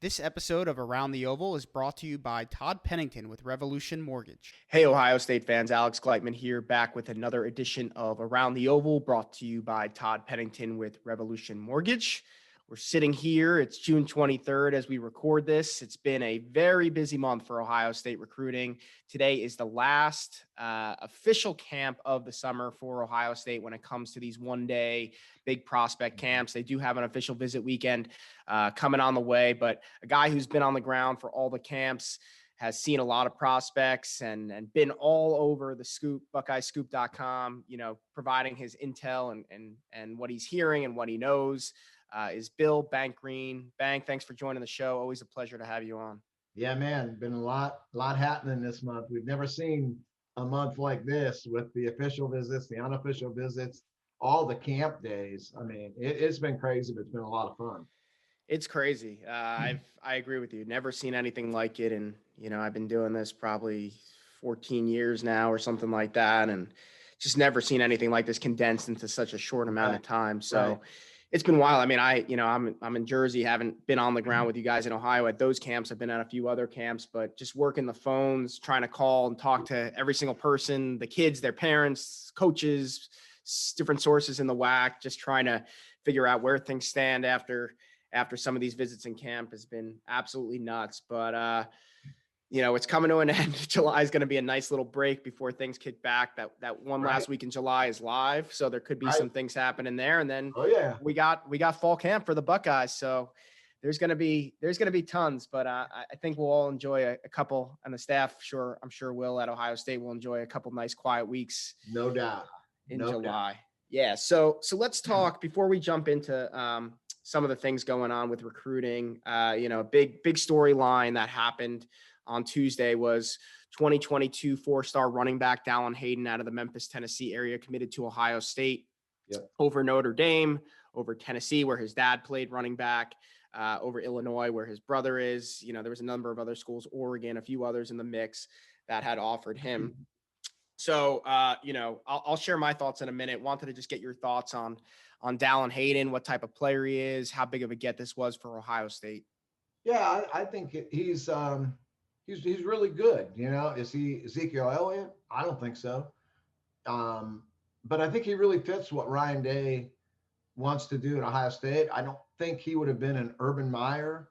This episode of Around the Oval is brought to you by Todd Pennington with Revolution Mortgage. Hey, Ohio State fans, Alex Gleitman here, back with another edition of Around the Oval, brought to you by Todd Pennington with Revolution Mortgage. We're sitting here. It's June 23rd as we record this. It's been a very busy month for Ohio State recruiting. Today is the last official camp of the summer for Ohio State when it comes to these one-day big prospect camps. They do have an official visit weekend coming on the way, but a guy who's been on the ground for all the camps, has seen a lot of prospects and been all over the scoop, BuckeyesScoop.com, providing his intel and what he's hearing and what he knows. Is Bill Bank Greene. Bank, thanks for joining the show. Always a pleasure to have you on. Yeah, man, been a lot happening this month. We've never seen a month like this with the official visits, the unofficial visits, all the camp days. I mean, it's been crazy, but it's been a lot of fun. It's crazy. I agree with you. Never seen anything like it. And, I've been doing this probably 14 years now or something like that. And just never seen anything like this condensed into such a short amount of time. So it's been wild. I mean, I'm in Jersey, haven't been on the ground with you guys in Ohio at those camps. I've been at a few other camps, but just working the phones, trying to call and talk to every single person, the kids, their parents, coaches, different sources in the WAC, just trying to figure out where things stand after some of these visits in camp has been absolutely nuts. But, it's coming to an end. July is going to be a nice little break before things kick back. That one last week in July is live. So there could be some things happening there. And then we got fall camp for the Buckeyes. So there's going to be tons, but I think we'll all enjoy a couple, and the staff, I'm sure will at Ohio State will enjoy a couple nice quiet weeks. No doubt. In July. Yeah. So let's talk before we jump into, some of the things going on with recruiting. A big storyline that happened on Tuesday was 2022 four-star running back Dallin Hayden out of the Memphis, Tennessee area committed to Ohio State over Notre Dame, over Tennessee, where his dad played running back, over Illinois, where his brother is. There was a number of other schools, Oregon, a few others in the mix that had offered him. So, I'll share my thoughts in a minute. Wanted to just get your thoughts on Dallin Hayden, what type of player he is, how big of a get this was for Ohio State. Yeah, I think he's really good. Is he Ezekiel Elliott? I don't think so. But I think he really fits what Ryan Day wants to do at Ohio State. I don't think he would have been an Urban Meyer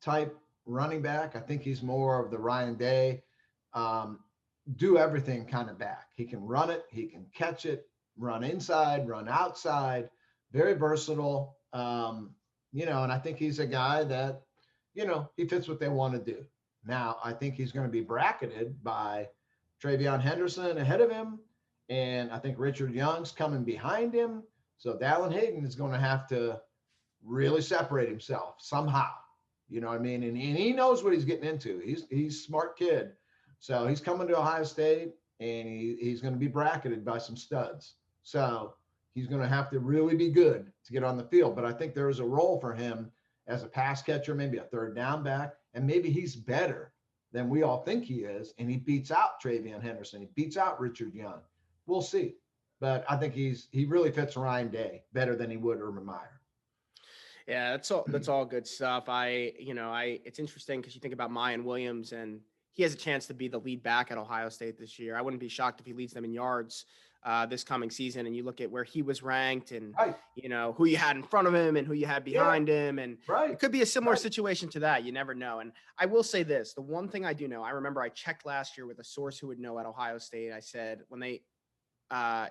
type running back. I think he's more of the Ryan Day, do everything kind of back. He can run it, he can catch it, run inside, run outside, very versatile. And I think he's a guy that, he fits what they want to do. Now, I think he's going to be bracketed by Travion Henderson ahead of him, and I think Richard Young's coming behind him. So Dallin Hayden is going to have to really separate himself somehow. You know what I mean? And he knows what he's getting into. He's a smart kid. So he's coming to Ohio State, and he's going to be bracketed by some studs. So he's going to have to really be good to get on the field. But I think there is a role for him as a pass catcher, maybe a third down back, and maybe he's better than we all think he is, and he beats out Travion Henderson. He beats out Richard Young. We'll see. But I think he really fits Ryan Day better than he would Urban Meyer. Yeah, that's all good stuff. It's interesting because you think about Mayan Williams, and he has a chance to be the lead back at Ohio State this year. I wouldn't be shocked if he leads them in yards this coming season. And you look at where he was ranked and, who you had in front of him and who you had behind him. And it could be a similar situation to that. You never know. And I will say this, the one thing I do know, I remember I checked last year with a source who would know at Ohio State. I said, when it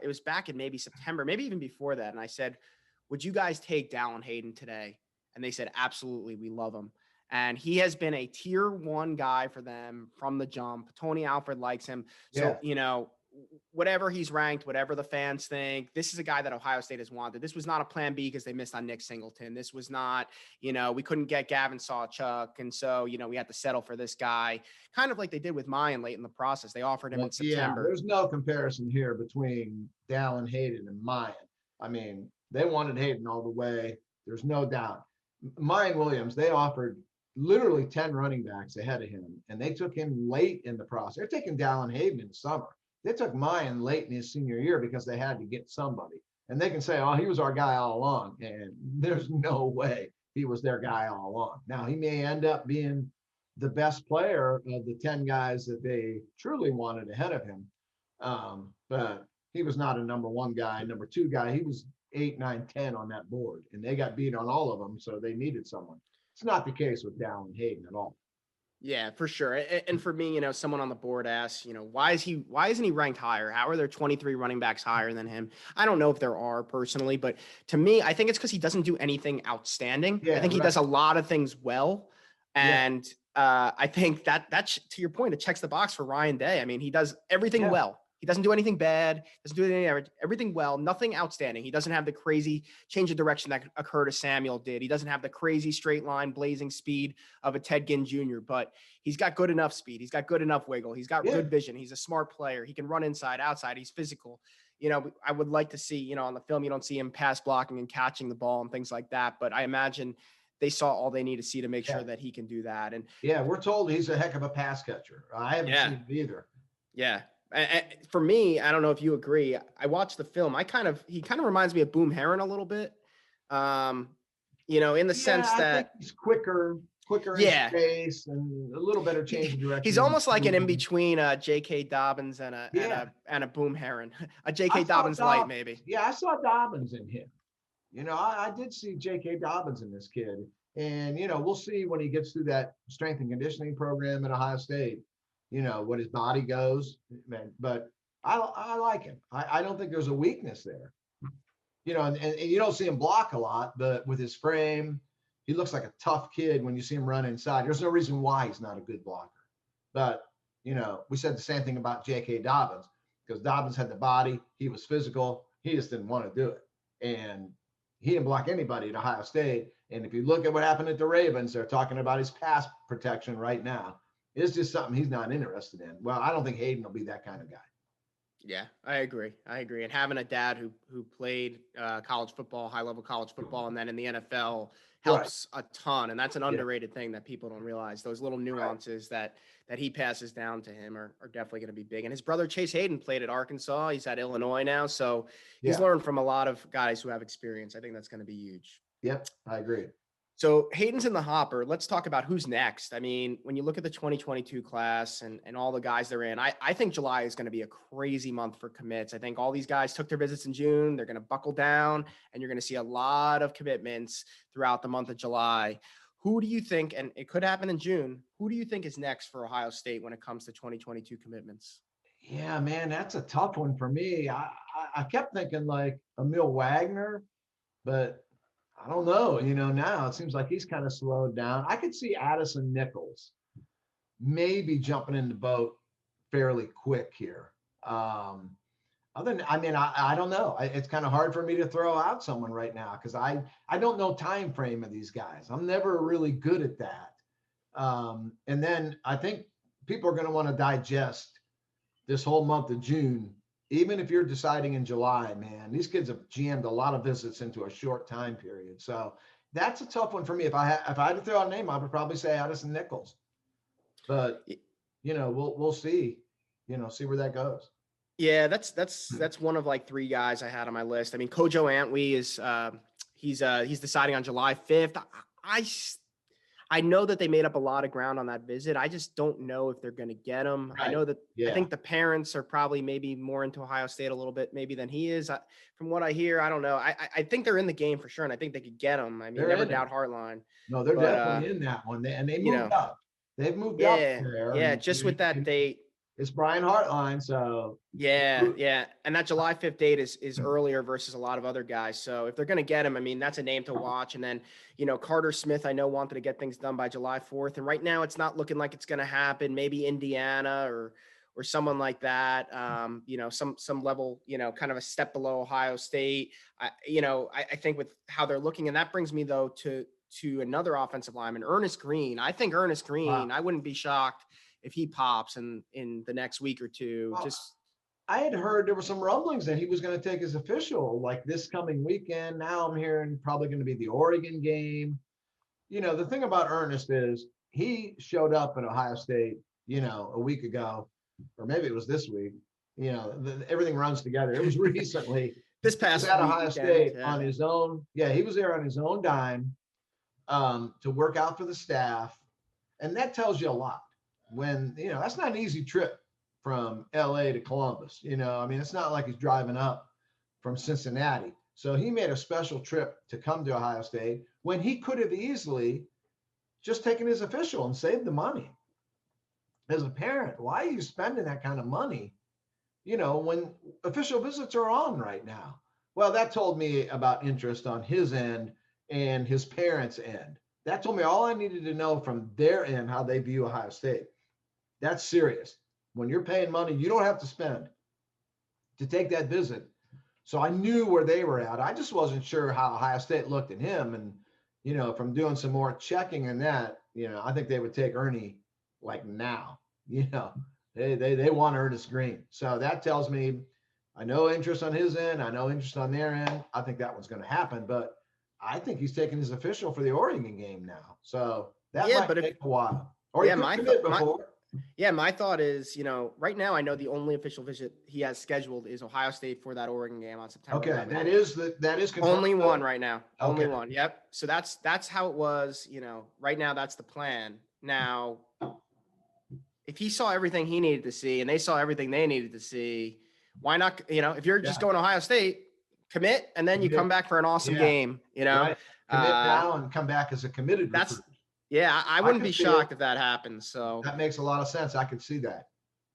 was back in maybe September, maybe even before that. And I said, would you guys take Dallin Hayden today? And they said, absolutely. We love him. And he has been a tier 1 guy for them from the jump. Tony Alford likes him. So, whatever he's ranked, whatever the fans think, this is a guy that Ohio State has wanted. This was not a plan B because they missed on Nick Singleton. This was not, we couldn't get Gavin Sawchuk. And so, we had to settle for this guy, kind of like they did with Mayan late in the process. They offered him in September. There's no comparison here between Dallin Hayden and Mayan. I mean, they wanted Hayden all the way. There's no doubt. Mayan Williams, they offered literally 10 running backs ahead of him, and they took him late in the process. They're taking Dallan Hayden in the summer. They took Mayan late in his senior year because they had to get somebody. And they can say, oh, he was our guy all along. And there's no way. he was their guy all along. Now, he may end up being the best player of the 10 guys that they truly wanted ahead of him. But he was not a number one guy, number two guy. He was 8, 9, 10 on that board, and they got beat on all of them, so they needed someone. It's not the case with Dallin Hayden at all. Yeah, for sure. And for me, someone on the board asks, why isn't he ranked higher? How are there 23 running backs higher than him? I don't know if there are personally, but to me, I think it's because he doesn't do anything outstanding. Yeah, I think he right. does a lot of things well. And I think that's, to your point, it checks the box for Ryan Day. I mean, he does everything well. He doesn't do anything bad, doesn't do everything well, nothing outstanding. He doesn't have the crazy change of direction that Curtis Samuel did. He doesn't have the crazy straight line blazing speed of a Ted Ginn Jr., but he's got good enough speed. He's got good enough wiggle. He's got good vision. He's a smart player. He can run inside, outside. He's physical. I would like to see, on the film, you don't see him pass blocking and catching the ball and things like that, but I imagine they saw all they need to see to make sure that he can do that. And we're told he's a heck of a pass catcher. I haven't seen it either. Yeah. For me, I don't know if you agree. I watched the film. He kind of reminds me of Boom Herron a little bit. In the sense that I think he's quicker in space and a little better change of direction. He's almost like an in between J.K. Dobbins and a Boom Herron, a J.K. Dobbins light maybe. Yeah, I saw Dobbins in him. I did see J.K. Dobbins in this kid, and we'll see when he gets through that strength and conditioning program at Ohio State. What his body goes, man. But I like him. I don't think there's a weakness there. And you don't see him block a lot, but with his frame, he looks like a tough kid when you see him run inside. There's no reason why he's not a good blocker. But, we said the same thing about J.K. Dobbins, because Dobbins had the body, he was physical, he just didn't want to do it. And he didn't block anybody at Ohio State. And if you look at what happened at the Ravens, they're talking about his pass protection right now. It's just something he's not interested in. Well, I don't think Hayden will be that kind of guy. Yeah, I agree. And having a dad who played college football, high-level college football, and then in the NFL helps a ton. And that's an underrated thing that people don't realize. Those little nuances that he passes down to him are definitely going to be big. And his brother, Chase Hayden, played at Arkansas. He's at Illinois now. So he's learned from a lot of guys who have experience. I think that's going to be huge. Yep, I agree. So Hayden's in the hopper. Let's talk about who's next. I mean, when you look at the 2022 class and all the guys they're in, I think July is going to be a crazy month for commits. I think all these guys took their visits in June. They're going to buckle down, and you're going to see a lot of commitments throughout the month of July. Who do you think, and it could happen in June, who do you think is next for Ohio State when it comes to 2022 commitments? Yeah, man, that's a tough one for me. I kept thinking like Emil Wagner, but I don't know, now it seems like he's kind of slowed down. I could see Addison Nichols maybe jumping in the boat fairly quick here. I don't know. It's kind of hard for me to throw out someone right now because I don't know time frame of these guys. I'm never really good at that. And then I think people are going to want to digest this whole month of June. Even if you're deciding in July, man, these kids have jammed a lot of visits into a short time period. So that's a tough one for me. If I had to throw out a name, I would probably say Addison Nichols. But we'll see. See where that goes. Yeah, that's one of like three guys I had on my list. I mean, Kojo Antwi is he's deciding on July 5th. I know that they made up a lot of ground on that visit. I just don't know if they're going to get him. Right. I know that I think the parents are probably maybe more into Ohio State a little bit maybe than he is. From what I hear, I don't know. I think they're in the game for sure, and I think they could get him. I mean, never doubt Hartline. No, they're definitely in that one. They moved up. They've moved up there. Yeah, just with that date. It's Brian Hartline, so yeah, and that July 5th date is earlier versus a lot of other guys. So if they're going to get him, I mean, that's a name to watch. And then Carter Smith, I know wanted to get things done by July 4th, and right now it's not looking like it's going to happen. Maybe Indiana or someone like that. Some level, kind of a step below Ohio State. I think with how they're looking, and that brings me though to another offensive lineman, Ernest Greene. I think Ernest Greene. Wow. I wouldn't be shocked if he pops in the next week or two. Well, I had heard there were some rumblings that he was going to take his official like this coming weekend. Now I'm hearing probably going to be the Oregon game. The thing about Ernest is he showed up at Ohio State, a week ago, or maybe it was this week. Everything runs together. It was recently. This past at Ohio State on his own. Yeah, he was there on his own dime. to work out for the staff. And that tells you a lot when, that's not an easy trip from LA to Columbus. I mean, it's not like he's driving up from Cincinnati. So he made a special trip to come to Ohio State when he could have easily just taken his official and saved the money. As a parent, why are you spending that kind of money, when official visits are on right now? Well, that told me about interest on his end and his parents' end. That told me all I needed to know from their end, how they view Ohio State. That's serious. When you're paying money, you don't have to spend to take that visit. So I knew where they were at. I just wasn't sure how Ohio State looked at him. And, from doing some more checking in that, I think they would take Ernie like now. They want Ernest Greene. So that tells me I know interest on his end. I know interest on their end. I think that one's going to happen. But I think he's taking his official for the Oregon game now. So that might take a while. Or he could commit before. My thought is, right now I know the only official visit he has scheduled is Ohio State for that Oregon game on September. Okay, 11th. that is only one right now. Okay. Only one. Yep. So that's how it was. Right now that's the plan. Now, if he saw everything he needed to see and they saw everything they needed to see, why not? If you're just going to Ohio State, commit and then you come back for an awesome game. Right. Commit now and come back as a committed recruit. Yeah, I wouldn't be shocked if that happens. So that makes a lot of sense. I could see that.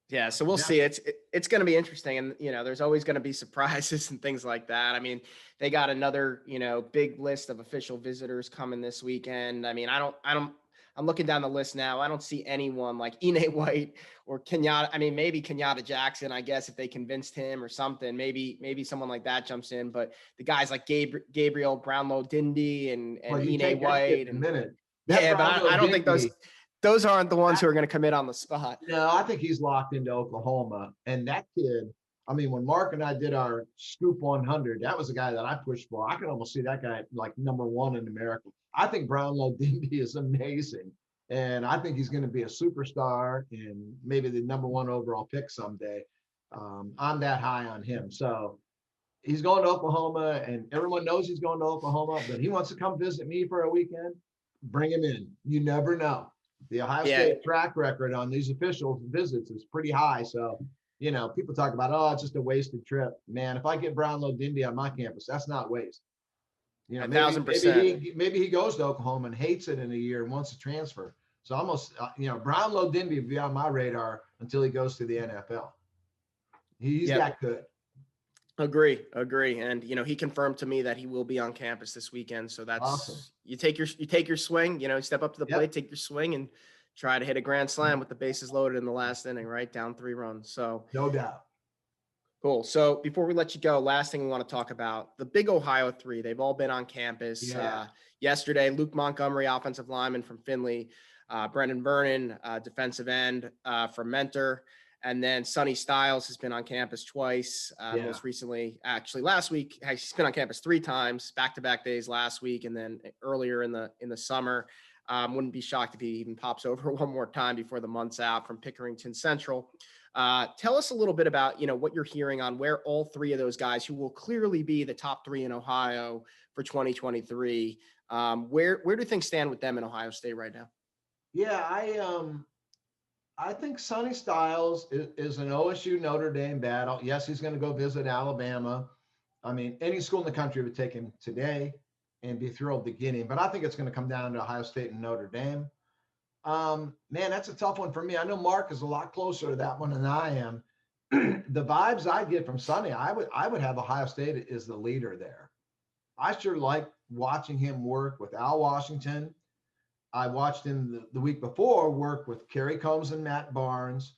Yeah, so we'll see. It's going to be interesting, and there's always going to be surprises and things like that. I mean, they got another big list of official visitors coming this weekend. I mean, I'm looking down the list now. I don't see anyone like Ine White or Kenyatta. I mean, maybe Kenyatta Jackson, I guess, if they convinced him or something. Maybe someone like that jumps in. But the guys like Gabriel Brownlow-Dindy and Ine White and but I don't think those aren't the ones who are going to commit on the spot. No, I think he's locked into Oklahoma. And that kid, I mean, when Mark and I did our Scoop 100, that was the guy that I pushed for. I can almost see that guy like number one in America. I think Brownlow-Dindy is amazing. And I think he's going to be a superstar and maybe the number one overall pick someday. I'm that high on him. So he's going to Oklahoma, and everyone knows he's going to Oklahoma, but he wants to come visit me for a weekend. Bring him in. You never know. The Ohio State track record on these official visits is pretty high. So, people talk about, it's just a wasted trip. Man, if I get Brownlow-Dindy on my campus, that's not waste. 1,000%. Maybe he goes to Oklahoma and hates it in a year and wants to transfer. So almost, Brownlow-Dindy will be on my radar until he goes to the NFL. He's that good. Agree. And, he confirmed to me that he will be on campus this weekend. So that's awesome. You take your swing, step up to the plate, take your swing and try to hit a grand slam with the bases loaded in the last inning, right? Down 3 runs. So no doubt. Cool. So before we let you go, last thing we want to talk about, the big Ohio 3, they've all been on campus. Yesterday, Luke Montgomery, offensive lineman from Findlay, Brendan Vernon, defensive end from Mentor. And then Sonny Styles has been on campus twice. Most recently, actually last week, he's been on campus 3 times, back-to-back days last week, and then earlier in the summer. Wouldn't be shocked if he even pops over one more time before the month's out from Pickerington Central. Tell us a little bit about what you're hearing on where all 3 of those guys, who will clearly be the top 3 in Ohio for 2023, where do things stand with them in Ohio State right now? Yeah, I think Sonny Styles is an OSU Notre Dame battle. Yes, he's going to go visit Alabama. I mean, any school in the country would take him today and be thrilled to get him. But I think it's going to come down to Ohio State and Notre Dame. Man, that's a tough one for me. I know Mark is a lot closer to that one than I am. The vibes I get from Sonny, I would have Ohio State as the leader there. I sure like watching him work with Al Washington. I watched him the week before work with Kerry Combs and Matt Barnes.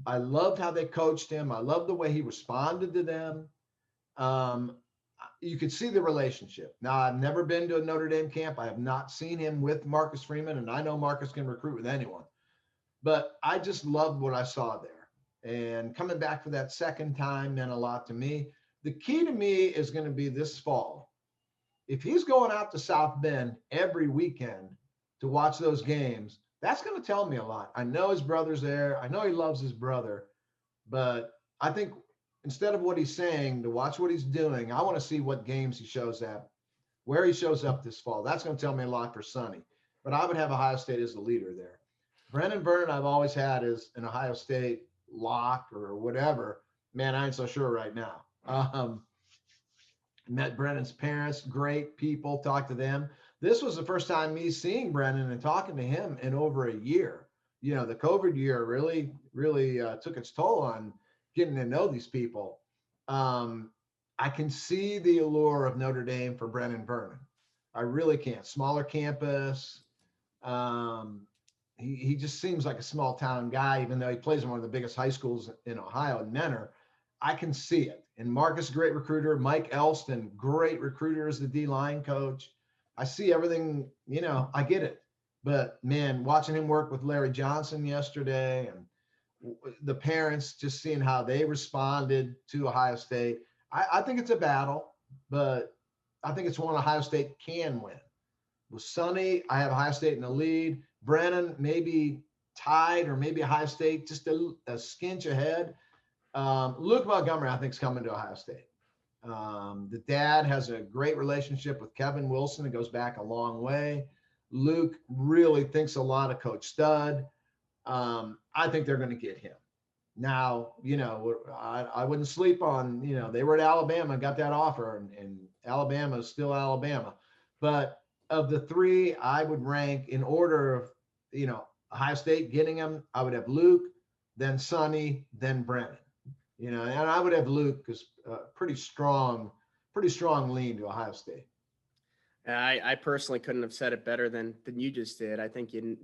I loved how they coached him. I loved the way he responded to them. You could see the relationship. Now, I've never been to a Notre Dame camp. I have not seen him with Marcus Freeman, and I know Marcus can recruit with anyone. But I just loved what I saw there. And coming back for that second time meant a lot to me. The key to me is going to be this fall. If he's going out to South Bend every weekend to watch those games, that's going to tell me a lot. I know his brother's there. I know he loves his brother, but I think instead of what he's saying, to watch what he's doing, I want to see what games he shows up where he shows up this fall. That's going to tell me a lot for Sonny. But I would have Ohio State as the leader there. Brennan Vernon, I've always had as an Ohio State lock or whatever. Man, I ain't so sure right now. Met Brennan's parents, great people, talked to them. This was the first time me seeing Brennan and talking to him in over a year. You know, the COVID year really took its toll on getting to know these people. I can see the allure of Notre Dame for Brennan Vernon. I really can. Smaller campus. He just seems like a small town guy, even though he plays in one of the biggest high schools in Ohio, in Mentor. I can see it. And Marcus, great recruiter. Mike Elston, great recruiter as the D-line coach. I see everything, you know, I get it. But, man, watching him work with Larry Johnson yesterday and the parents, just seeing how they responded to Ohio State, I think it's a battle, but I think it's one Ohio State can win. With Sonny, I have Ohio State in the lead. Brennan, maybe tied or maybe Ohio State just a skinch ahead. Luke Montgomery, I think, is coming to Ohio State. The dad has a great relationship with Kevin Wilson. It goes back a long way. Luke really thinks a lot of Coach Stud. I think they're going to get him. Now, you know, I wouldn't sleep on, you know, they were at Alabama and got that offer, and Alabama is still Alabama. But of the three, I would rank in order of, you know, Ohio State getting him, I would have Luke, then Sonny, then Brennan. You know, and I would have Luke as pretty strong lean to Ohio State. I personally couldn't have said it better than you just did. I think you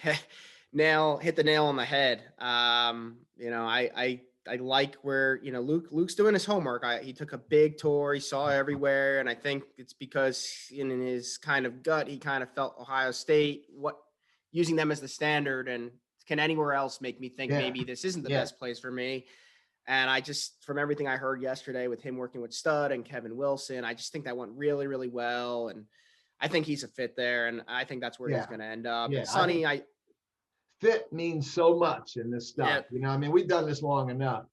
hit the nail on the head. You know, I like where, you know, Luke's doing his homework. He took a big tour. He saw everywhere. And I think it's because in his kind of gut, he kind of felt Ohio State, using them as the standard, and can anywhere else make me think maybe this isn't the best place for me. And I just, from everything I heard yesterday with him working with Stud and Kevin Wilson, I just think that went really, really well. And I think he's a fit there. And I think that's where he's going to end up. And Sonny, fit means so much in this stuff. Yeah. You know, I mean, we've done this long enough.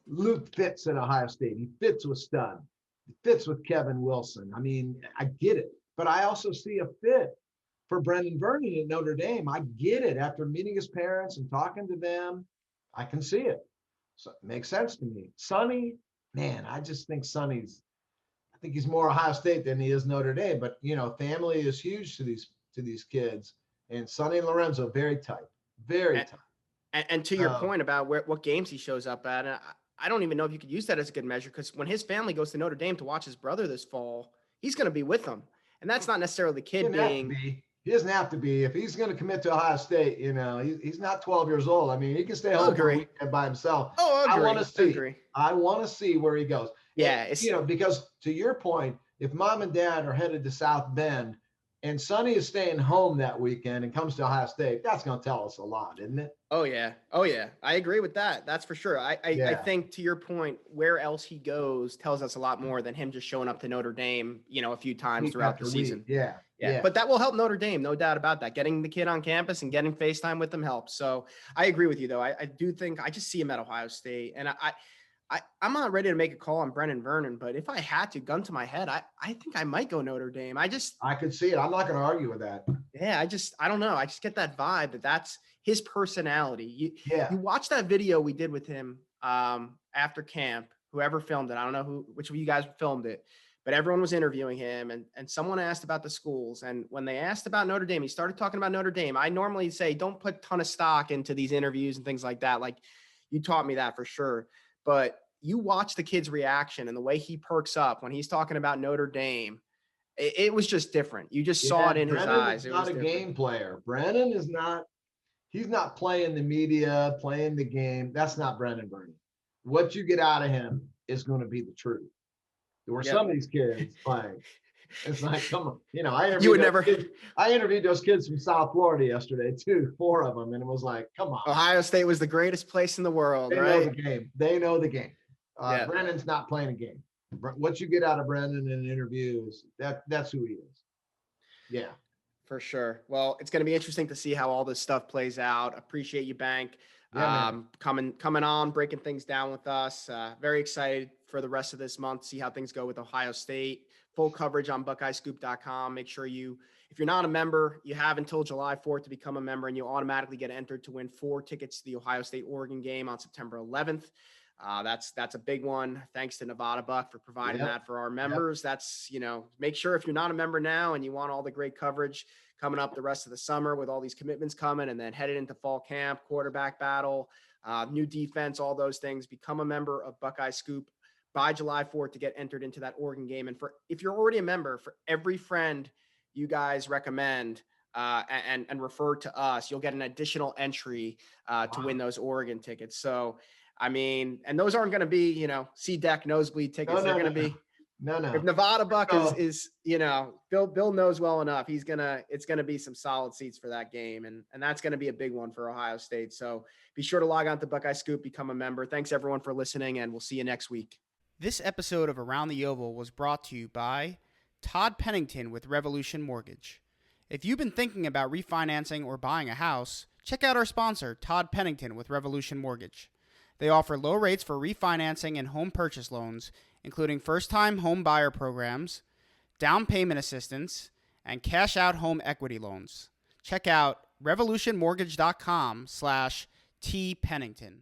Luke fits at Ohio State. He fits with Stud. He fits with Kevin Wilson. I mean, I get it. But I also see a fit for Brennan Vernon at Notre Dame. I get it. After meeting his parents and talking to them, I can see it. So it makes sense to me. Sonny, man, I just think I think he's more Ohio State than he is Notre Dame. But, you know, family is huge to these kids. And Sonny and Lorenzo, very tight. Very tight. And to your point about what games he shows up at, I don't even know if you could use that as a good measure, because when his family goes to Notre Dame to watch his brother this fall, he's going to be with them. And that's not necessarily the kid being. He doesn't have to be. If he's going to commit to Ohio State, you know, he's not 12 years old. I mean, he can stay home for a weekend by himself. I want to see. I want to see where he goes. Yeah. And, you know, because to your point, if mom and dad are headed to South Bend and Sonny is staying home that weekend and comes to Ohio State, that's going to tell us a lot, isn't it? Oh, yeah. I agree with that. That's for sure. I think, to your point, where else he goes tells us a lot more than him just showing up to Notre Dame, you know, a few times throughout the season. Yeah. But that will help Notre Dame, no doubt about that. Getting the kid on campus and getting FaceTime with them helps. So I agree with you, though. I do think I just see him at Ohio State. And I'm not ready to make a call on Brennan Vernon, but if I had to, gun to my head, I think I might go Notre Dame. I could see it. I'm not going to argue with that. Yeah, I don't know. I just get that vibe that's his personality. You watch that video we did with him after camp, whoever filmed it. I don't know which of you guys filmed it, but everyone was interviewing him, and someone asked about the schools. And when they asked about Notre Dame, he started talking about Notre Dame. I normally say, don't put a ton of stock into these interviews and things like that. Like, you taught me that for sure. But you watch the kid's reaction and the way he perks up when he's talking about Notre Dame. It was just different. You just saw it in his eyes. He's not a game player. Brennan is not. He's not playing the media, playing the game. That's not Brennan Vernon. What you get out of him is going to be the truth. There were some of these kids playing. It's like, come on. You know, I interviewed those kids from South Florida yesterday too, 4 of them. And it was like, come on. Ohio State was the greatest place in the world, right? Know the game. They know the game. Brennan's not playing a game. What you get out of Brennan in an interview is that's who he is. Yeah. For sure. Well, it's going to be interesting to see how all this stuff plays out. Appreciate you, Bank. Coming on, breaking things down with us. Very excited for the rest of this month, see how things go with Ohio State. full coverage on BuckeyesScoop.com. Make sure if you're not a member, you have until July 4th to become a member, and you automatically get entered to win 4 tickets to the Ohio State-Oregon game on September 11th. That's a big one. Thanks to Nevada Buck for providing that for our members. That's, make sure if you're not a member now and you want all the great coverage coming up the rest of the summer with all these commitments coming and then headed into fall camp, quarterback battle, new defense, all those things, become a member of Buckeye Scoop by July 4th to get entered into that Oregon game. And if you're already a member, for every friend you guys recommend and refer to us, you'll get an additional entry to win those Oregon tickets. So, I mean, and those aren't going to be, C deck nosebleed tickets. They're going to be, if Nevada Buck is, Bill knows well enough, it's going to be some solid seats for that game. And that's going to be a big one for Ohio State. So be sure to log on to Buckeye Scoop, become a member. Thanks everyone for listening, and we'll see you next week. This episode of Around the Oval was brought to you by Todd Pennington with Revolution Mortgage. If you've been thinking about refinancing or buying a house, check out our sponsor, Todd Pennington with Revolution Mortgage. They offer low rates for refinancing and home purchase loans, including first-time home buyer programs, down payment assistance, and cash-out home equity loans. Check out revolutionmortgage.com/tpennington.